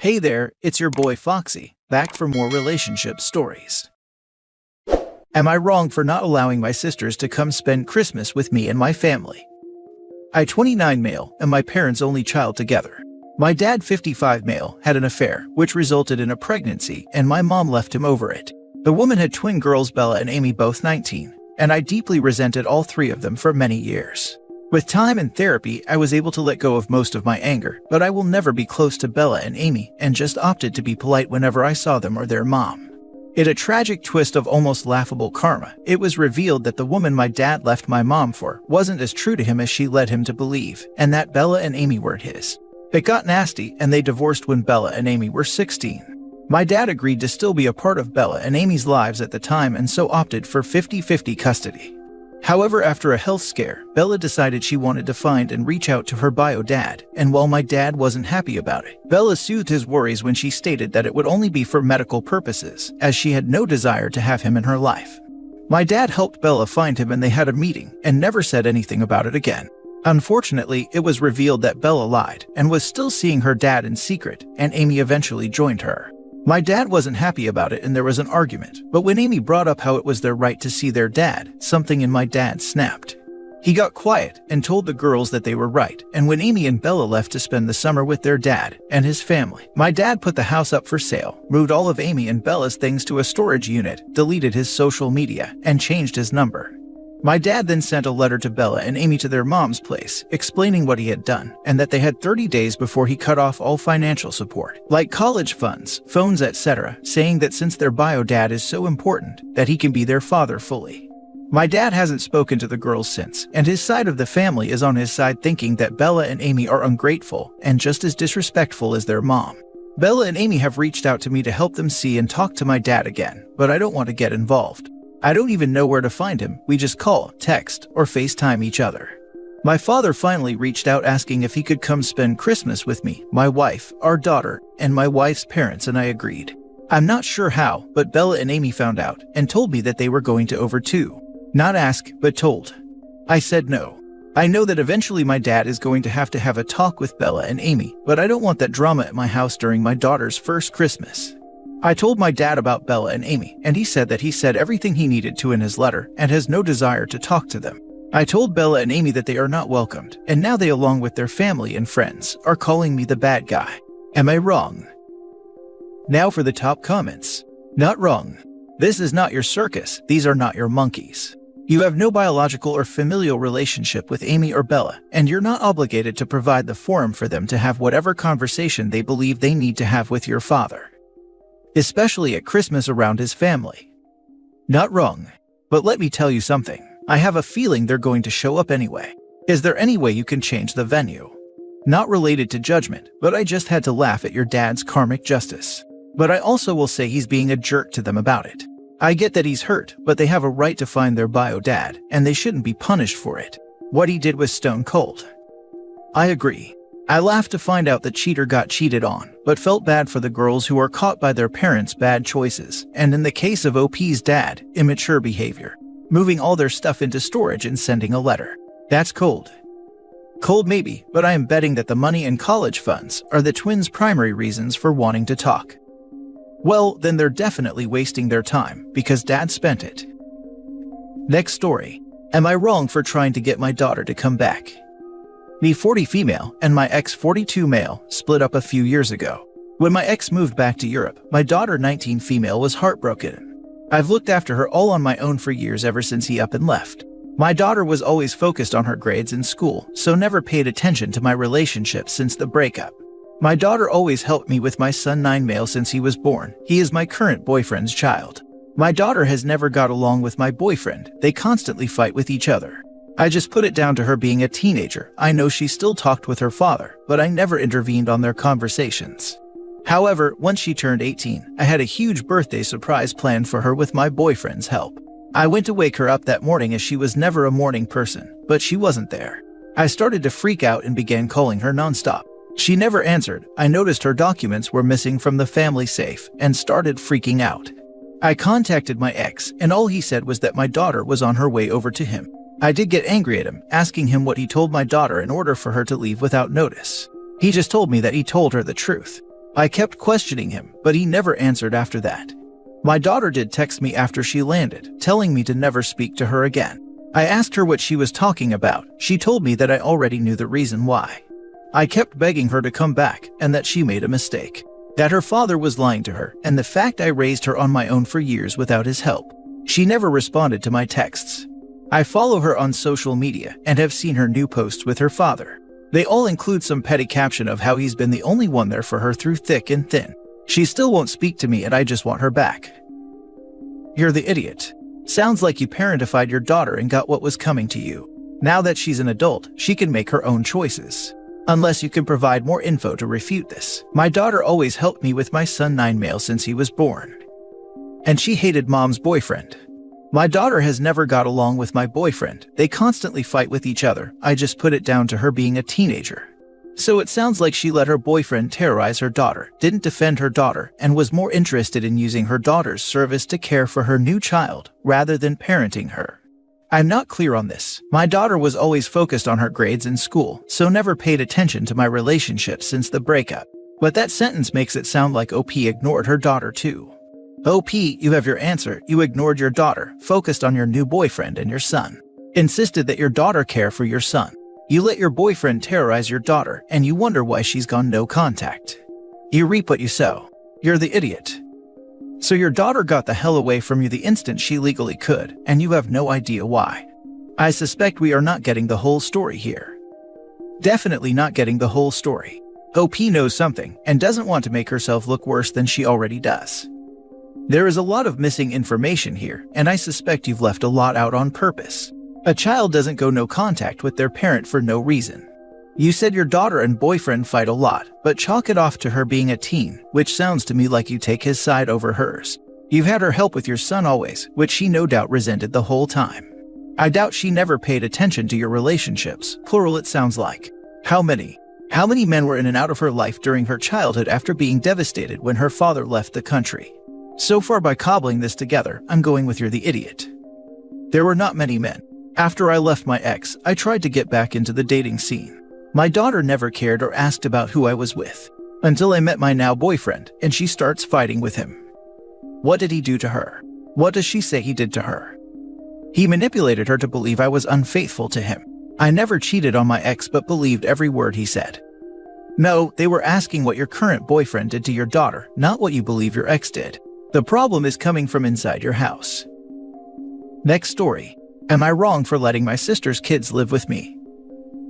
Hey there, it's your boy Foxy, back for more relationship stories. Am I wrong for not allowing my sisters to come spend Christmas with me and my family? I 29 male and my parents' only child together. My dad 55 male had an affair, which resulted in a pregnancy, and my mom left him over it. The woman had twin girls Bella and Amy, both 19, and I deeply resented all three of them for many years. With time and therapy, I was able to let go of most of my anger, but I will never be close to Bella and Amy and just opted to be polite whenever I saw them or their mom. In a tragic twist of almost laughable karma, it was revealed that the woman my dad left my mom for wasn't as true to him as she led him to believe, and that Bella and Amy weren't his. It got nasty, and they divorced when Bella and Amy were 16. My dad agreed to still be a part of Bella and Amy's lives at the time and so opted for 50-50 custody. However, after a health scare, Bella decided she wanted to find and reach out to her bio dad, and while my dad wasn't happy about it, Bella soothed his worries when she stated that it would only be for medical purposes, as she had no desire to have him in her life. My dad helped Bella find him and they had a meeting and never said anything about it again. Unfortunately, it was revealed that Bella lied and was still seeing her dad in secret, and Amy eventually joined her. My dad wasn't happy about it and there was an argument, but when Amy brought up how it was their right to see their dad, something in my dad snapped. He got quiet and told the girls that they were right, and when Amy and Bella left to spend the summer with their dad and his family, my dad put the house up for sale, moved all of Amy and Bella's things to a storage unit, deleted his social media, and changed his number. My dad then sent a letter to Bella and Amy to their mom's place, explaining what he had done, and that they had 30 days before he cut off all financial support, like college funds, phones, etc., saying that since their bio dad is so important, that he can be their father fully. My dad hasn't spoken to the girls since, and his side of the family is on his side thinking that Bella and Amy are ungrateful and just as disrespectful as their mom. Bella and Amy have reached out to me to help them see and talk to my dad again, but I don't want to get involved. I don't even know where to find him, we just call, text, or FaceTime each other. My father finally reached out asking if he could come spend Christmas with me, my wife, our daughter, and my wife's parents, and I agreed. I'm not sure how, but Bella and Amy found out and told me that they were going to over too. Not ask, but told. I said no. I know that eventually my dad is going to have a talk with Bella and Amy, but I don't want that drama at my house during my daughter's first Christmas. I told my dad about Bella and Amy, and he said that he said everything he needed to in his letter and has no desire to talk to them. I told Bella and Amy that they are not welcomed, and now they, along with their family and friends, are calling me the bad guy. Am I wrong? Now for the top comments. Not wrong. This is not your circus, these are not your monkeys. You have no biological or familial relationship with Amy or Bella, and you're not obligated to provide the forum for them to have whatever conversation they believe they need to have with your father, especially at Christmas around his family. Not wrong. But let me tell you something. I have a feeling they're going to show up anyway. Is there any way you can change the venue? Not related to judgment, but I just had to laugh at your dad's karmic justice. But I also will say he's being a jerk to them about it. I get that he's hurt, but they have a right to find their bio dad, and they shouldn't be punished for it. What he did was stone cold. I agree. I laughed to find out the cheater got cheated on, but felt bad for the girls who are caught by their parents' bad choices, and in the case of OP's dad, immature behavior, moving all their stuff into storage and sending a letter. That's cold. Cold maybe, but I am betting that the money and college funds are the twins' primary reasons for wanting to talk. Well, then they're definitely wasting their time, because dad spent it. Next story. Am I wrong for trying to get my daughter to come back? Me 40 female and my ex 42 male split up a few years ago. When my ex moved back to Europe, my daughter 19 female was heartbroken. I've looked after her all on my own for years ever since he up and left. My daughter was always focused on her grades in school, so never paid attention to my relationship since the breakup. My daughter always helped me with my son 9 male since he was born. He is my current boyfriend's child. My daughter has never got along with my boyfriend. They constantly fight with each other. I just put it down to her being a teenager. I know she still talked with her father, but I never intervened on their conversations. However, once she turned 18, I had a huge birthday surprise planned for her with my boyfriend's help. I went to wake her up that morning as she was never a morning person, but she wasn't there. I started to freak out and began calling her nonstop. She never answered. I noticed her documents were missing from the family safe and started freaking out. I contacted my ex, and all he said was that my daughter was on her way over to him. I did get angry at him, asking him what he told my daughter in order for her to leave without notice. He just told me that he told her the truth. I kept questioning him, but he never answered after that. My daughter did text me after she landed, telling me to never speak to her again. I asked her what she was talking about. She told me that I already knew the reason why. I kept begging her to come back and that she made a mistake, that her father was lying to her, and the fact I raised her on my own for years without his help. She never responded to my texts. I follow her on social media and have seen her new posts with her father. They all include some petty caption of how he's been the only one there for her through thick and thin. She still won't speak to me and I just want her back. You're the idiot. Sounds like you parentified your daughter and got what was coming to you. Now that she's an adult, she can make her own choices. Unless you can provide more info to refute this. My daughter always helped me with my son 9 male since he was born. And she hated mom's boyfriend. My daughter has never got along with my boyfriend. They constantly fight with each other. I just put it down to her being a teenager. So it sounds like she let her boyfriend terrorize her daughter, didn't defend her daughter, and was more interested in using her daughter's service to care for her new child, rather than parenting her. I'm not clear on this. My daughter was always focused on her grades in school, so never paid attention to my relationship since the breakup. But that sentence makes it sound like OP ignored her daughter too. OP, you have your answer. You ignored your daughter, focused on your new boyfriend and your son. Insisted that your daughter care for your son. You let your boyfriend terrorize your daughter, and you wonder why she's gone no contact. You reap what you sow. You're the idiot. So your daughter got the hell away from you the instant she legally could, and you have no idea why. I suspect we are not getting the whole story here. Definitely not getting the whole story. OP knows something, and doesn't want to make herself look worse than she already does. There is a lot of missing information here, and I suspect you've left a lot out on purpose. A child doesn't go no contact with their parent for no reason. You said your daughter and boyfriend fight a lot, but chalk it off to her being a teen, which sounds to me like you take his side over hers. You've had her help with your son always, which she no doubt resented the whole time. I doubt she never paid attention to your relationships, plural it sounds like. How many men were in and out of her life during her childhood after being devastated when her father left the country? So far by cobbling this together, I'm going with you're the idiot. There were not many men. After I left my ex, I tried to get back into the dating scene. My daughter never cared or asked about who I was with. Until I met my now boyfriend, and she starts fighting with him. What did he do to her? What does she say he did to her? He manipulated her to believe I was unfaithful to him. I never cheated on my ex but believed every word he said. No, they were asking what your current boyfriend did to your daughter, not what you believe your ex did. The problem is coming from inside your house. Next story. Am I wrong for letting my sister's kids live with me?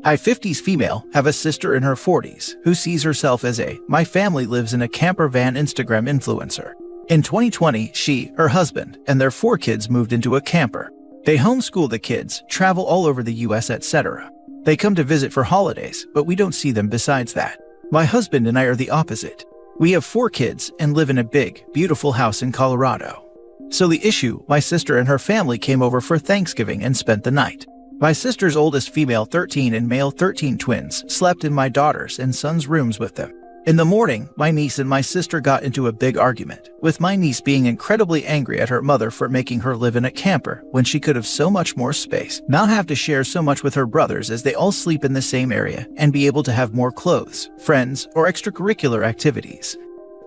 I 50s female, have a sister in her 40s, who sees herself as my family lives in a camper van Instagram influencer. In 2020, she, her husband, and their 4 kids moved into a camper. They homeschool the kids, travel all over the US, etc. They come to visit for holidays, but we don't see them besides that. My husband and I are the opposite. We have 4 kids and live in a big, beautiful house in Colorado. So the issue, my sister and her family came over for Thanksgiving and spent the night. My sister's oldest female 13 and male 13 twins slept in my daughter's and son's rooms with them. In the morning, my niece and my sister got into a big argument, with my niece being incredibly angry at her mother for making her live in a camper when she could have so much more space, not have to share so much with her brothers as they all sleep in the same area, and be able to have more clothes, friends, or extracurricular activities.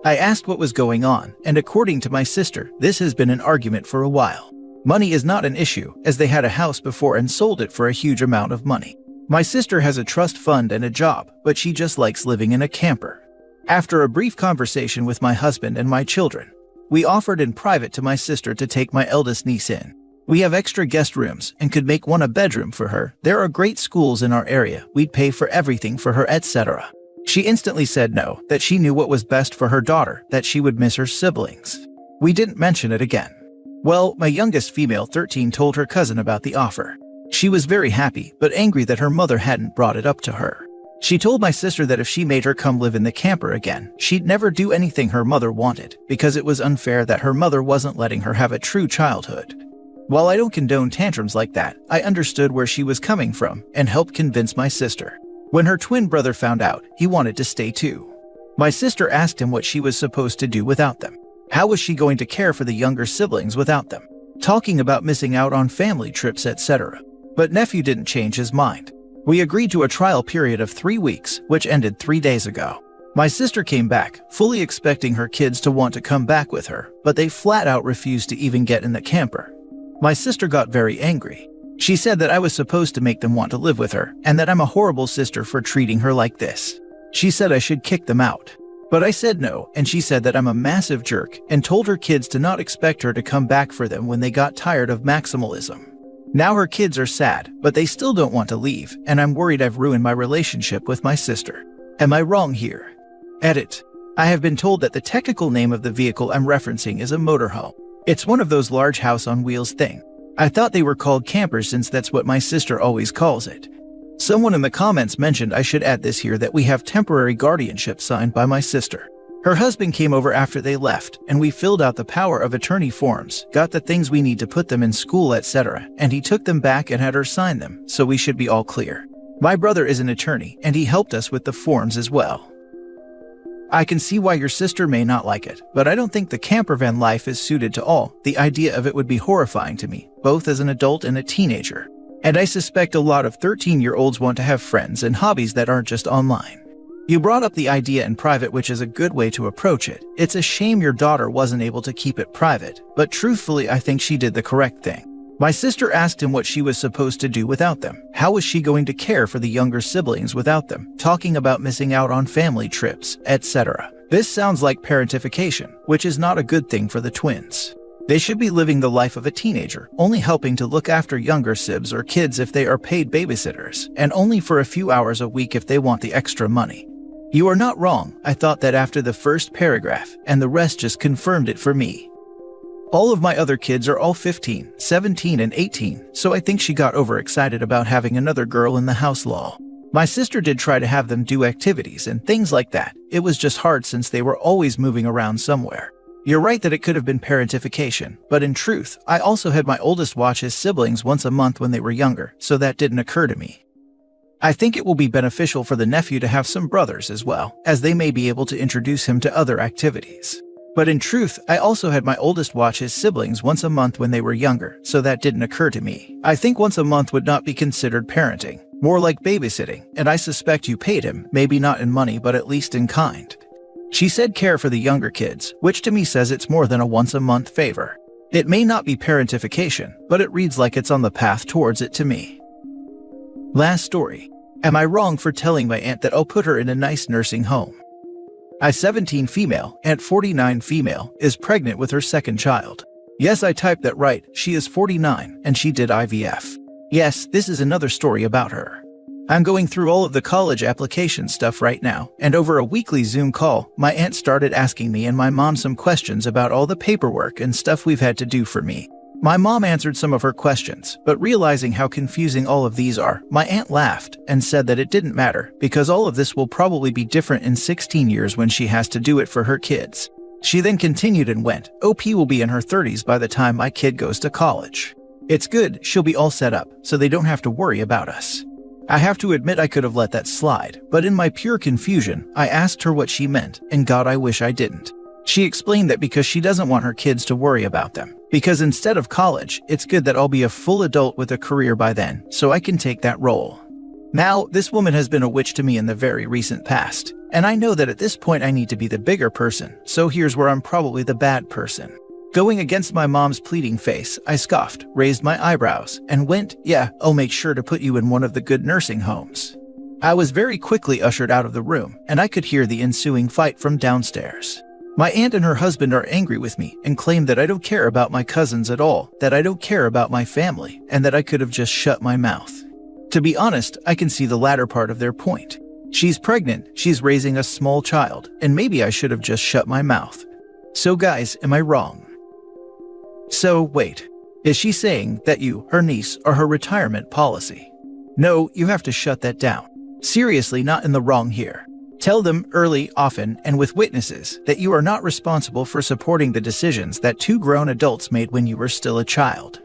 I asked what was going on, and according to my sister, this has been an argument for a while. Money is not an issue, as they had a house before and sold it for a huge amount of money. My sister has a trust fund and a job, but she just likes living in a camper. After a brief conversation with my husband and my children, we offered in private to my sister to take my eldest niece in. We have extra guest rooms and could make one a bedroom for her. There are great schools in our area. We'd pay for everything for her, etc. She instantly said no, that she knew what was best for her daughter, that she would miss her siblings. We didn't mention it again. Well, my youngest female 13 told her cousin about the offer. She was very happy, but angry that her mother hadn't brought it up to her. She told my sister that if she made her come live in the camper again, she'd never do anything her mother wanted, because it was unfair that her mother wasn't letting her have a true childhood. While I don't condone tantrums like that, I understood where she was coming from and helped convince my sister. When her twin brother found out, he wanted to stay too. My sister asked him what she was supposed to do without them. How was she going to care for the younger siblings without them? Talking about missing out on family trips, etc. But nephew didn't change his mind. We agreed to a trial period of 3 weeks, which ended 3 days ago. My sister came back, fully expecting her kids to want to come back with her, but they flat out refused to even get in the camper. My sister got very angry. She said that I was supposed to make them want to live with her, and that I'm a horrible sister for treating her like this. She said I should kick them out. But I said no, and she said that I'm a massive jerk, and told her kids to not expect her to come back for them when they got tired of maximalism. Now her kids are sad, but they still don't want to leave, and I'm worried I've ruined my relationship with my sister. Am I wrong here? Edit. I have been told that the technical name of the vehicle I'm referencing is a motorhome. It's one of those large house on wheels thing. I thought they were called campers since that's what my sister always calls it. Someone in the comments mentioned I should add this here that we have temporary guardianship signed by my sister. Her husband came over after they left, and we filled out the power of attorney forms, got the things we need to put them in school, etc., and he took them back and had her sign them, so we should be all clear. My brother is an attorney, and he helped us with the forms as well. I can see why your sister may not like it, but I don't think the campervan life is suited to all. The idea of it would be horrifying to me, both as an adult and a teenager. And I suspect a lot of 13-year-olds want to have friends and hobbies that aren't just online. You brought up the idea in private, which is a good way to approach it. It's a shame your daughter wasn't able to keep it private, but truthfully I think she did the correct thing. My sister asked him what she was supposed to do without them. How was she going to care for the younger siblings without them? Talking about missing out on family trips, etc. This sounds like parentification, which is not a good thing for the twins. They should be living the life of a teenager, only helping to look after younger sibs or kids if they are paid babysitters, and only for a few hours a week if they want the extra money. You are not wrong. I thought that after the first paragraph, and the rest just confirmed it for me. All of my other kids are all 15, 17, and 18, so I think she got overexcited about having another girl in the house. Lol. My sister did try to have them do activities and things like that. It was just hard since they were always moving around somewhere. You're right that it could have been parentification, but in truth, I also had my oldest watch his siblings once a month when they were younger, so that didn't occur to me. I think it will be beneficial for the nephew to have some brothers as well, as they may be able to introduce him to other activities. But in truth, I also had my oldest watch his siblings once a month when they were younger, so that didn't occur to me. I think once a month would not be considered parenting, more like babysitting, and I suspect you paid him, maybe not in money but at least in kind. She said care for the younger kids, which to me says it's more than a once-a-month favor. It may not be parentification, but it reads like it's on the path towards it to me. Last story. Am I wrong for telling my aunt that I'll put her in a nice nursing home? I 17 female, aunt 49 female, is pregnant with her second child. Yes, I typed that right, she is 49, and she did IVF. Yes, this is another story about her. I'm going through all of the college application stuff right now, and over a weekly Zoom call, my aunt started asking me and my mom some questions about all the paperwork and stuff we've had to do for me. My mom answered some of her questions, but realizing how confusing all of these are, my aunt laughed and said that it didn't matter because all of this will probably be different in 16 years when she has to do it for her kids. She then continued and went, OP will be in her 30s by the time my kid goes to college. It's good, she'll be all set up, so they don't have to worry about us. I have to admit I could have let that slide, but in my pure confusion, I asked her what she meant, and God, I wish I didn't. She explained that because she doesn't want her kids to worry about them. Because instead of college, it's good that I'll be a full adult with a career by then, so I can take that role. Now, this woman has been a witch to me in the very recent past, and I know that at this point I need to be the bigger person, so here's where I'm probably the bad person. Going against my mom's pleading face, I scoffed, raised my eyebrows, and went, yeah, I'll make sure to put you in one of the good nursing homes. I was very quickly ushered out of the room, and I could hear the ensuing fight from downstairs. My aunt and her husband are angry with me and claim that I don't care about my cousins at all, that I don't care about my family, and that I could have just shut my mouth. To be honest, I can see the latter part of their point. She's pregnant, she's raising a small child, and maybe I should have just shut my mouth. So guys, am I wrong? So wait, is she saying that you, her niece, are her retirement policy? No, you have to shut that down. Seriously, not in the wrong here. Tell them early, often, and with witnesses that you are not responsible for supporting the decisions that two grown adults made when you were still a child.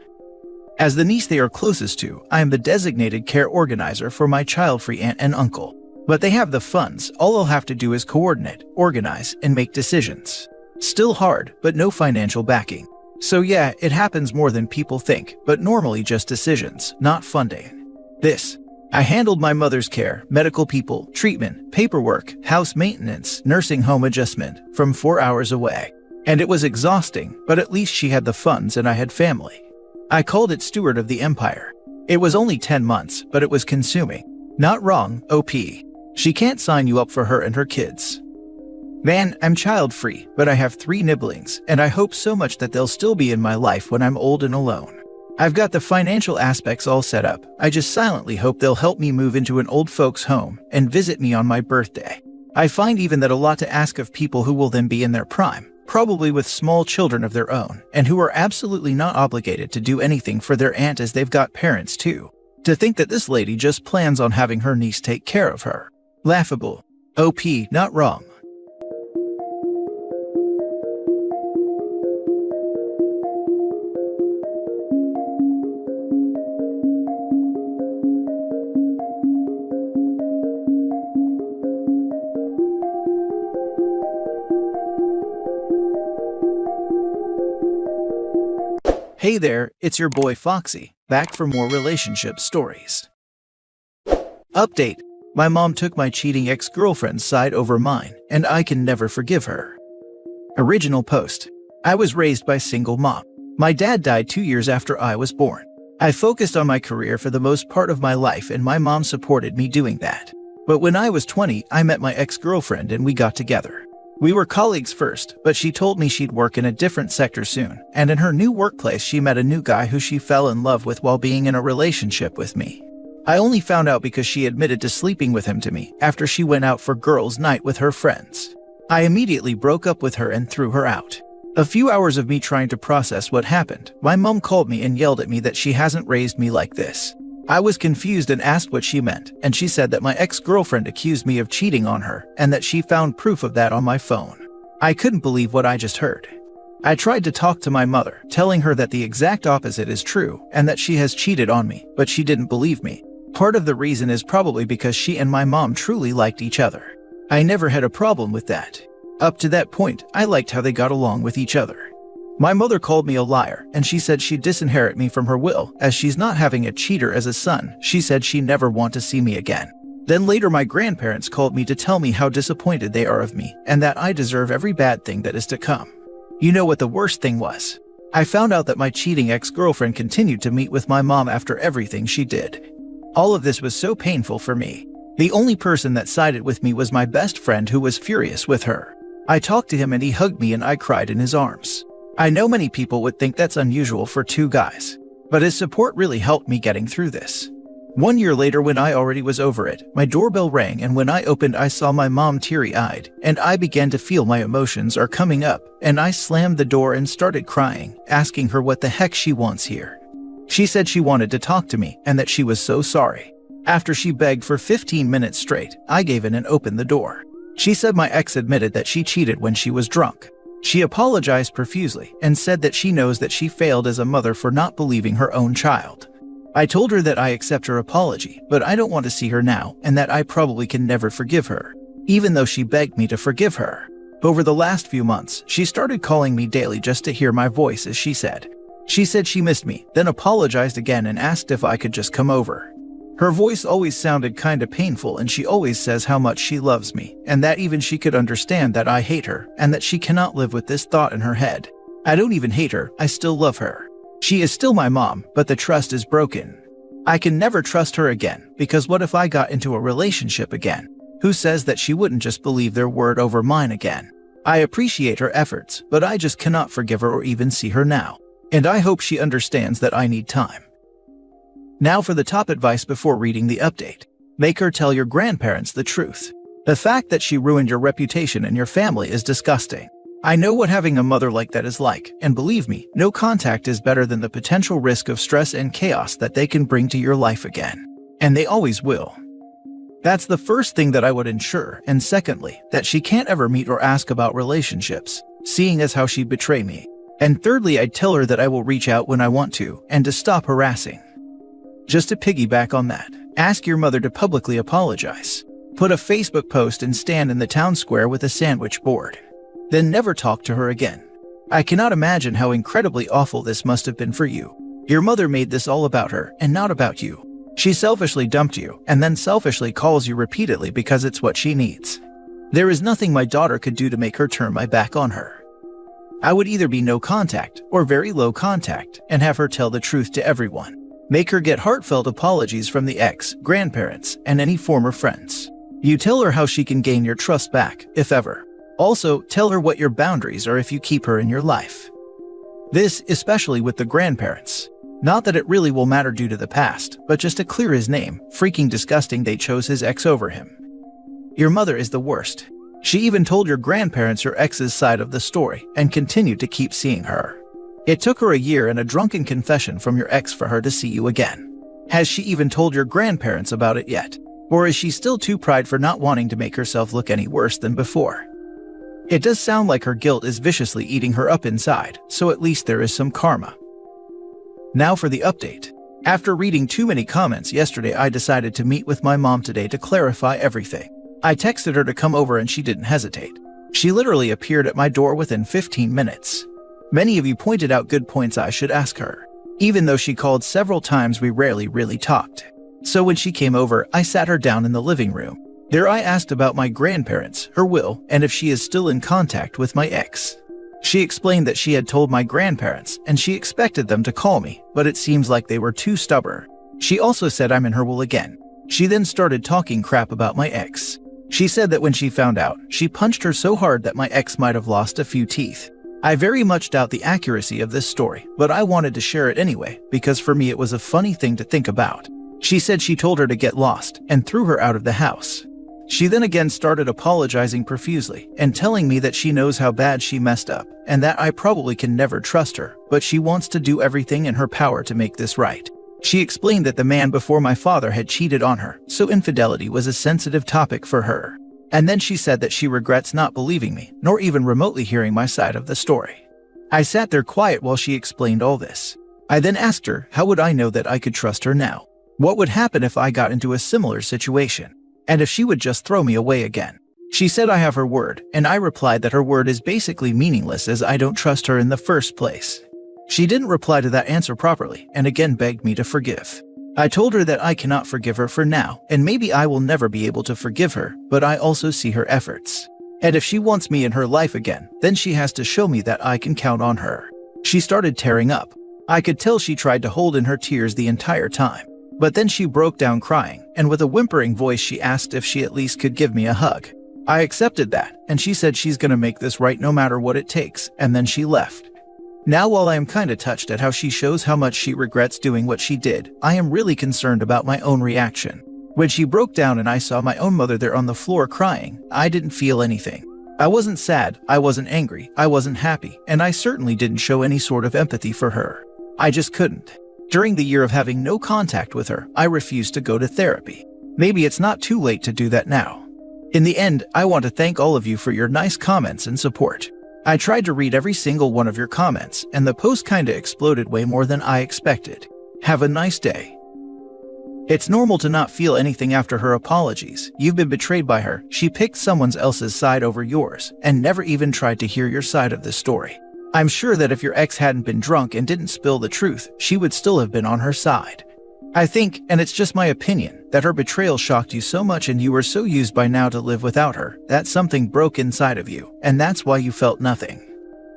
As the niece they are closest to, I am the designated care organizer for my child-free aunt and uncle. But they have the funds, all I'll have to do is coordinate, organize, and make decisions. Still hard, but no financial backing. So yeah, it happens more than people think, but normally just decisions, not funding. This I handled my mother's care, medical people, treatment, paperwork, house maintenance, nursing home adjustment from 4 hours away. And it was exhausting, but at least she had the funds and I had family. I called it steward of the empire. It was only 10 months, but it was consuming. Not wrong, OP. She can't sign you up for her and her kids. Man, I'm child-free, but I have 3 nibblings, and I hope so much that they'll still be in my life when I'm old and alone. I've got the financial aspects all set up. I just silently hope they'll help me move into an old folks' home and visit me on my birthday. I find even that a lot to ask of people who will then be in their prime, probably with small children of their own, and who are absolutely not obligated to do anything for their aunt as they've got parents too. To think that this lady just plans on having her niece take care of her. Laughable. OP, not wrong. Hey there, it's your boy Foxy, back for more relationship stories. Update. My mom took my cheating ex-girlfriend's side over mine, and I can never forgive her. Original post. I was raised by single mom. My dad died 2 years after I was born. I focused on my career for the most part of my life and my mom supported me doing that. But when I was 20, I met my ex-girlfriend and we got together. We were colleagues first, but she told me she'd work in a different sector soon, and in her new workplace she met a new guy who she fell in love with while being in a relationship with me. I only found out because she admitted to sleeping with him to me after she went out for girls' night with her friends. I immediately broke up with her and threw her out. A few hours of me trying to process what happened, my mom called me and yelled at me that she hasn't raised me like this. I was confused and asked what she meant, and she said that my ex-girlfriend accused me of cheating on her and that she found proof of that on my phone. I couldn't believe what I just heard. I tried to talk to my mother, telling her that the exact opposite is true and that she has cheated on me, but she didn't believe me. Part of the reason is probably because she and my mom truly liked each other. I never had a problem with that. Up to that point, I liked how they got along with each other. My mother called me a liar, and she said she'd disinherit me from her will, as she's not having a cheater as a son. She said she never want to see me again. Then later my grandparents called me to tell me how disappointed they are of me, and that I deserve every bad thing that is to come. You know what the worst thing was? I found out that my cheating ex-girlfriend continued to meet with my mom after everything she did. All of this was so painful for me. The only person that sided with me was my best friend who was furious with her. I talked to him and he hugged me and I cried in his arms. I know many people would think that's unusual for 2 guys, but his support really helped me getting through this. 1 year later, when I already was over it, my doorbell rang and when I opened I saw my mom teary-eyed, and I began to feel my emotions are coming up, and I slammed the door and started crying, asking her what the heck she wants here. She said she wanted to talk to me and that she was so sorry. After she begged for 15 minutes straight, I gave in and opened the door. She said my ex admitted that she cheated when she was drunk. She apologized profusely and said that she knows that she failed as a mother for not believing her own child. I told her that I accept her apology, but I don't want to see her now and that I probably can never forgive her, even though she begged me to forgive her. Over the last few months, she started calling me daily just to hear my voice, as she said. She said she missed me, then apologized again and asked if I could just come over. Her voice always sounded kinda painful and she always says how much she loves me, and that even she could understand that I hate her, and that she cannot live with this thought in her head. I don't even hate her, I still love her. She is still my mom, but the trust is broken. I can never trust her again, because what if I got into a relationship again? Who says that she wouldn't just believe their word over mine again? I appreciate her efforts, but I just cannot forgive her or even see her now. And I hope she understands that I need time. Now for the top advice before reading the update. Make her tell your grandparents the truth. The fact that she ruined your reputation and your family is disgusting. I know what having a mother like that is like, and believe me, no contact is better than the potential risk of stress and chaos that they can bring to your life again. And they always will. That's the first thing that I would ensure, and secondly, that she can't ever meet or ask about relationships, seeing as how she'd betray me. And thirdly, I'd tell her that I will reach out when I want to, and to stop harassing. Just to piggyback on that, ask your mother to publicly apologize. Put a Facebook post and stand in the town square with a sandwich board. Then never talk to her again. I cannot imagine how incredibly awful this must have been for you. Your mother made this all about her and not about you. She selfishly dumped you and then selfishly calls you repeatedly because it's what she needs. There is nothing my daughter could do to make her turn my back on her. I would either be no contact or very low contact and have her tell the truth to everyone. Make her get heartfelt apologies from the ex, grandparents, and any former friends. You tell her how she can gain your trust back, if ever. Also, tell her what your boundaries are if you keep her in your life. This, especially with the grandparents. Not that it really will matter due to the past, but just to clear his name, freaking disgusting they chose his ex over him. Your mother is the worst. She even told your grandparents your ex's side of the story and continued to keep seeing her. It took her a year and a drunken confession from your ex for her to see you again. Has she even told your grandparents about it yet? Or is she still too prideful for not wanting to make herself look any worse than before? It does sound like her guilt is viciously eating her up inside, so at least there is some karma. Now for the update. After reading too many comments yesterday, I decided to meet with my mom today to clarify everything. I texted her to come over and she didn't hesitate. She literally appeared at my door within 15 minutes. Many of you pointed out good points I should ask her. Even though she called several times, we rarely really talked. So when she came over, I sat her down in the living room. There I asked about my grandparents, her will, and if she is still in contact with my ex. She explained that she had told my grandparents and she expected them to call me, but it seems like they were too stubborn. She also said I'm in her will again. She then started talking crap about my ex. She said that when she found out, she punched her so hard that my ex might have lost a few teeth. I very much doubt the accuracy of this story, but I wanted to share it anyway because for me it was a funny thing to think about. She said she told her to get lost and threw her out of the house. She then again started apologizing profusely and telling me that she knows how bad she messed up and that I probably can never trust her, but she wants to do everything in her power to make this right. She explained that the man before my father had cheated on her, so infidelity was a sensitive topic for her. And then she said that she regrets not believing me, nor even remotely hearing my side of the story. I sat there quiet while she explained all this. I then asked her, how would I know that I could trust her now? What would happen if I got into a similar situation? And if she would just throw me away again? She said I have her word, and I replied that her word is basically meaningless as I don't trust her in the first place. She didn't reply to that answer properly, and again begged me to forgive. I told her that I cannot forgive her for now, and maybe I will never be able to forgive her, but I also see her efforts. And if she wants me in her life again, then she has to show me that I can count on her. She started tearing up. I could tell she tried to hold in her tears the entire time. But then she broke down crying, and with a whimpering voice she asked if she at least could give me a hug. I accepted that, and she said she's gonna make this right no matter what it takes, and then she left. Now while I am kinda touched at how she shows how much she regrets doing what she did, I am really concerned about my own reaction. When she broke down and I saw my own mother there on the floor crying, I didn't feel anything. I wasn't sad, I wasn't angry, I wasn't happy, and I certainly didn't show any sort of empathy for her. I just couldn't. During the year of having no contact with her, I refused to go to therapy. Maybe it's not too late to do that now. In the end, I want to thank all of you for your nice comments and support. I tried to read every single one of your comments, and the post kinda exploded way more than I expected. Have a nice day. It's normal to not feel anything after her apologies. You've been betrayed by her. She picked someone else's side over yours, and never even tried to hear your side of the story. I'm sure that if your ex hadn't been drunk and didn't spill the truth, she would still have been on her side. I think, and it's just my opinion, that her betrayal shocked you so much and you were so used by now to live without her, that something broke inside of you, and that's why you felt nothing.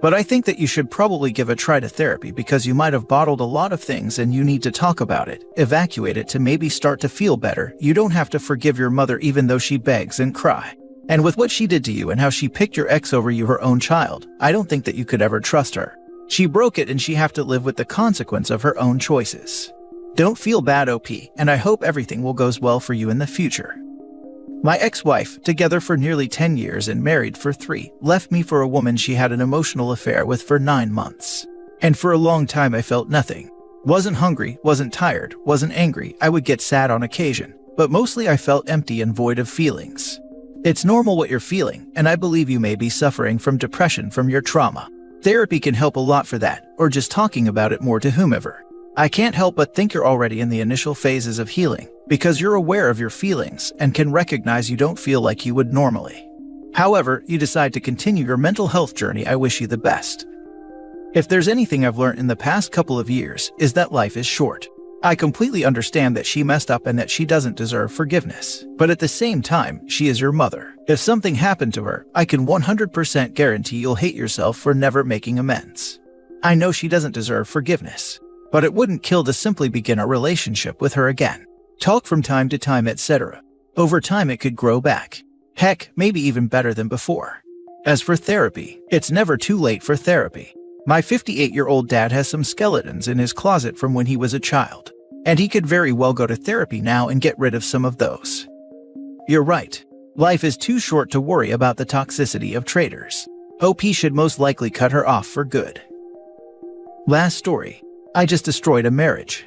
But I think that you should probably give a try to therapy because you might have bottled a lot of things and you need to talk about it, evacuate it to maybe start to feel better. You don't have to forgive your mother even though she begs and cries. And with what she did to you and how she picked your ex over you, her own child, I don't think that you could ever trust her. She broke it and she have to live with the consequence of her own choices. Don't feel bad, OP, and I hope everything will goes well for you in the future. My ex-wife, together for nearly 10 years and married for 3, left me for a woman she had an emotional affair with for 9 months. And for a long time I felt nothing. Wasn't hungry, wasn't tired, wasn't angry. I would get sad on occasion, but mostly I felt empty and void of feelings. It's normal what you're feeling, and I believe you may be suffering from depression from your trauma. Therapy can help a lot for that, or just talking about it more to whomever. I can't help but think you're already in the initial phases of healing, because you're aware of your feelings and can recognize you don't feel like you would normally. However, you decide to continue your mental health journey. I wish you the best. If there's anything I've learned in the past couple of years, is that life is short. I completely understand that she messed up and that she doesn't deserve forgiveness. But at the same time, she is your mother. If something happened to her, I can 100% guarantee you'll hate yourself for never making amends. I know she doesn't deserve forgiveness, but it wouldn't kill to simply begin a relationship with her again. Talk from time to time, etc. Over time it could grow back. Heck, maybe even better than before. As for therapy, it's never too late for therapy. My 58-year-old dad has some skeletons in his closet from when he was a child, and he could very well go to therapy now and get rid of some of those. You're right. Life is too short to worry about the toxicity of traitors. OP should most likely cut her off for good. Last story. I just destroyed a marriage.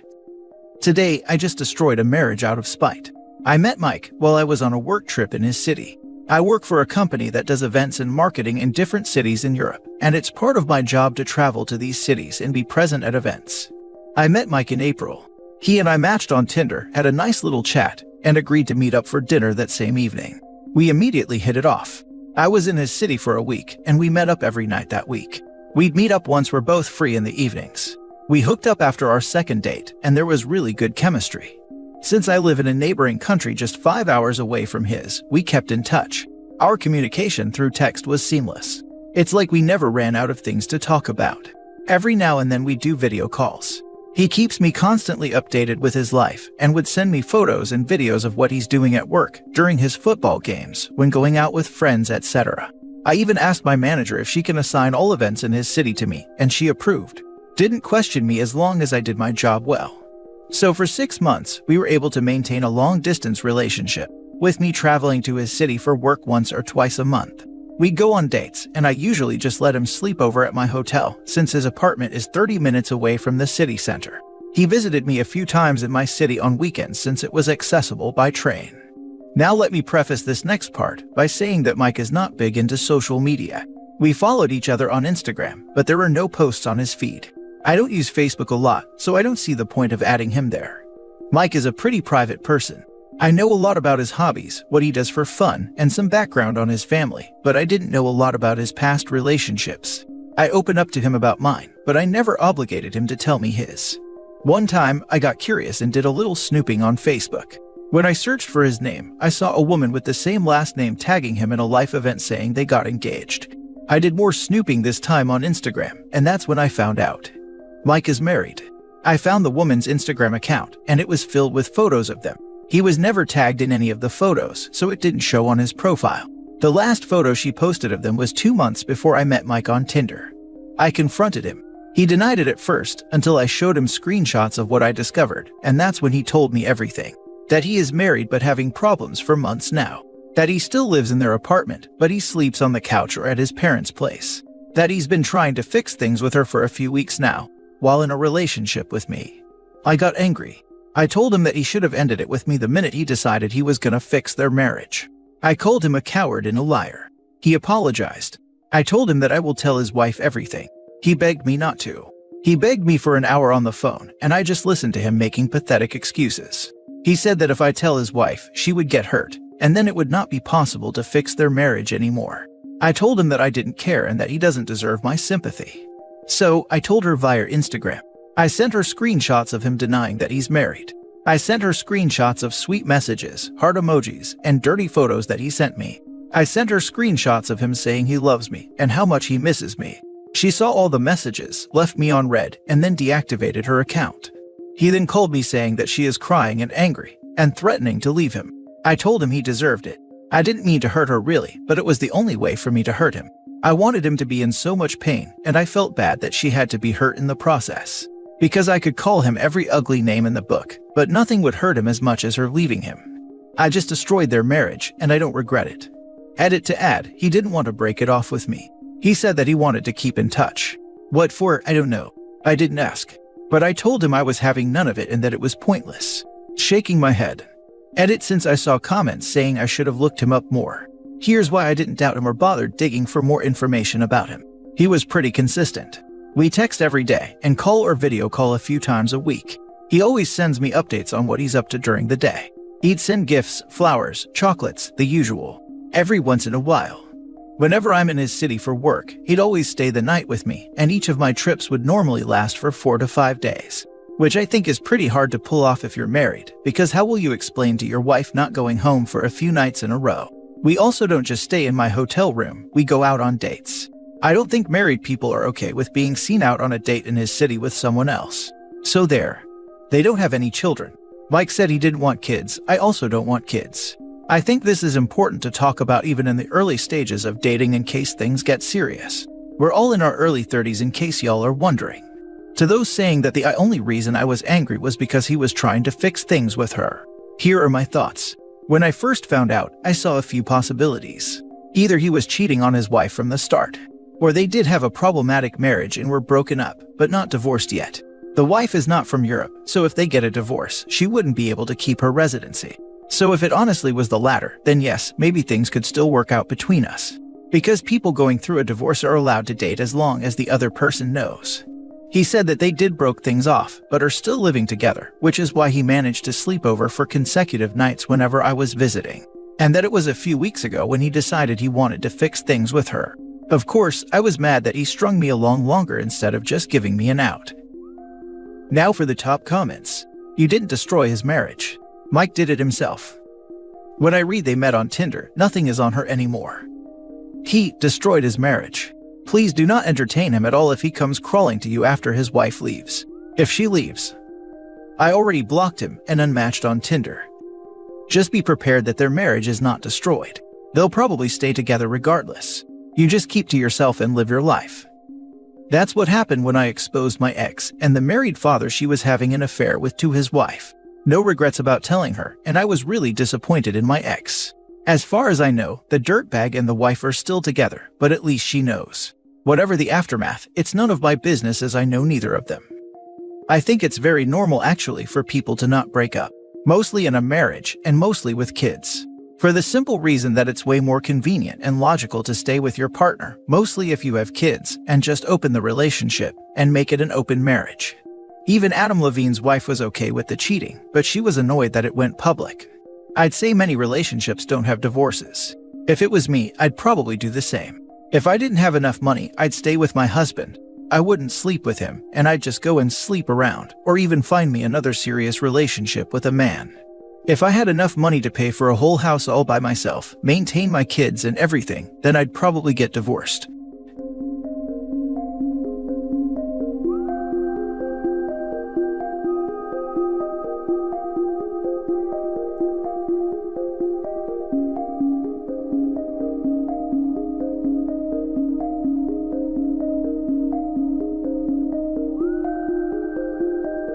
Today, I just destroyed a marriage out of spite. I met Mike while I was on a work trip in his city. I work for a company that does events and marketing in different cities in Europe, and it's part of my job to travel to these cities and be present at events. I met Mike in April. He and I matched on Tinder, had a nice little chat, and agreed to meet up for dinner that same evening. We immediately hit it off. I was in his city for a week, and we met up every night that week. We'd meet up once we're both free in the evenings. We hooked up after our second date, and there was really good chemistry. Since I live in a neighboring country just 5 hours away from his, we kept in touch. Our communication through text was seamless. It's like we never ran out of things to talk about. Every now and then we do video calls. He keeps me constantly updated with his life and would send me photos and videos of what he's doing at work, during his football games, when going out with friends, etc. I even asked my manager if she can assign all events in his city to me, and she approved. Didn't question me as long as I did my job well. So for 6 months, we were able to maintain a long-distance relationship, with me traveling to his city for work once or twice a month. We'd go on dates, and I usually just let him sleep over at my hotel, since his apartment is 30 minutes away from the city center. He visited me a few times in my city on weekends since it was accessible by train. Now let me preface this next part by saying that Mike is not big into social media. We followed each other on Instagram, but there are no posts on his feed. I don't use Facebook a lot, so I don't see the point of adding him there. Mike is a pretty private person. I know a lot about his hobbies, what he does for fun, and some background on his family, but I didn't know a lot about his past relationships. I opened up to him about mine, but I never obligated him to tell me his. One time, I got curious and did a little snooping on Facebook. When I searched for his name, I saw a woman with the same last name tagging him in a life event saying they got engaged. I did more snooping this time on Instagram, and that's when I found out. Mike is married. I found the woman's Instagram account, and it was filled with photos of them. He was never tagged in any of the photos, so it didn't show on his profile. The last photo she posted of them was 2 months before I met Mike on Tinder. I confronted him. He denied it at first, until I showed him screenshots of what I discovered, and that's when he told me everything. That he is married but having problems for months now. That he still lives in their apartment, but he sleeps on the couch or at his parents' place. That he's been trying to fix things with her for a few weeks now, while in a relationship with me. I got angry. I told him that he should have ended it with me the minute he decided he was gonna fix their marriage. I called him a coward and a liar. He apologized. I told him that I will tell his wife everything. He begged me not to. He begged me for an hour on the phone, and I just listened to him making pathetic excuses. He said that if I tell his wife, she would get hurt, and then it would not be possible to fix their marriage anymore. I told him that I didn't care and that he doesn't deserve my sympathy. So, I told her via Instagram. I sent her screenshots of him denying that he's married. I sent her screenshots of sweet messages, heart emojis, and dirty photos that he sent me. I sent her screenshots of him saying he loves me and how much he misses me. She saw all the messages, left me on read, and then deactivated her account. He then called me saying that she is crying and angry, and threatening to leave him. I told him he deserved it. I didn't mean to hurt her really, but it was the only way for me to hurt him. I wanted him to be in so much pain, and I felt bad that she had to be hurt in the process. Because I could call him every ugly name in the book, but nothing would hurt him as much as her leaving him. I just destroyed their marriage, and I don't regret it. Edit to add, he didn't want to break it off with me. He said that he wanted to keep in touch. What for, I don't know. I didn't ask. But I told him I was having none of it and that it was pointless. Shaking my head. Edit, since I saw comments saying I should have looked him up more. Here's why I didn't doubt him or bothered digging for more information about him. He was pretty consistent. We text every day and call or video call a few times a week. He always sends me updates on what he's up to during the day. He'd send gifts, flowers, chocolates, the usual. Every once in a while. Whenever I'm in his city for work, he'd always stay the night with me, and each of my trips would normally last for 4 to 5 days. which I think is pretty hard to pull off if you're married, because how will you explain to your wife not going home for a few nights in a row? We also don't just stay in my hotel room, we go out on dates. I don't think married people are okay with being seen out on a date in his city with someone else. So there. They don't have any children. Mike said he didn't want kids. I also don't want kids. I think this is important to talk about even in the early stages of dating in case things get serious. We're all in our early 30s in case y'all are wondering. To those saying that the only reason I was angry was because he was trying to fix things with her. Here are my thoughts. When I first found out, I saw a few possibilities. Either he was cheating on his wife from the start, or they did have a problematic marriage and were broken up, but not divorced yet. The wife is not from Europe, so if they get a divorce, she wouldn't be able to keep her residency. So if it honestly was the latter, then yes, maybe things could still work out between us. Because people going through a divorce are allowed to date as long as the other person knows. He said that they did broke things off, but are still living together, which is why he managed to sleep over for consecutive nights whenever I was visiting. And that it was a few weeks ago when he decided he wanted to fix things with her. Of course, I was mad that he strung me along longer instead of just giving me an out. Now for the top comments. You didn't destroy his marriage. Mike did it himself. When I read they met on Tinder, nothing is on her anymore. He destroyed his marriage. Please do not entertain him at all if he comes crawling to you after his wife leaves. If she leaves. I already blocked him and unmatched on Tinder. Just be prepared that their marriage is not destroyed. They'll probably stay together regardless. You just keep to yourself and live your life. That's what happened when I exposed my ex and the married father she was having an affair with to his wife. No regrets about telling her, and I was really disappointed in my ex. As far as I know, the dirtbag and the wife are still together, but at least she knows. Whatever the aftermath, it's none of my business as I know neither of them. I think it's very normal actually for people to not break up, mostly in a marriage and mostly with kids. For the simple reason that it's way more convenient and logical to stay with your partner, mostly if you have kids, and just open the relationship and make it an open marriage. Even Adam Levine's wife was okay with the cheating, but she was annoyed that it went public. I'd say many relationships don't have divorces. If it was me, I'd probably do the same. If I didn't have enough money, I'd stay with my husband. I wouldn't sleep with him, and I'd just go and sleep around, or even find me another serious relationship with a man. If I had enough money to pay for a whole house all by myself, maintain my kids and everything, then I'd probably get divorced.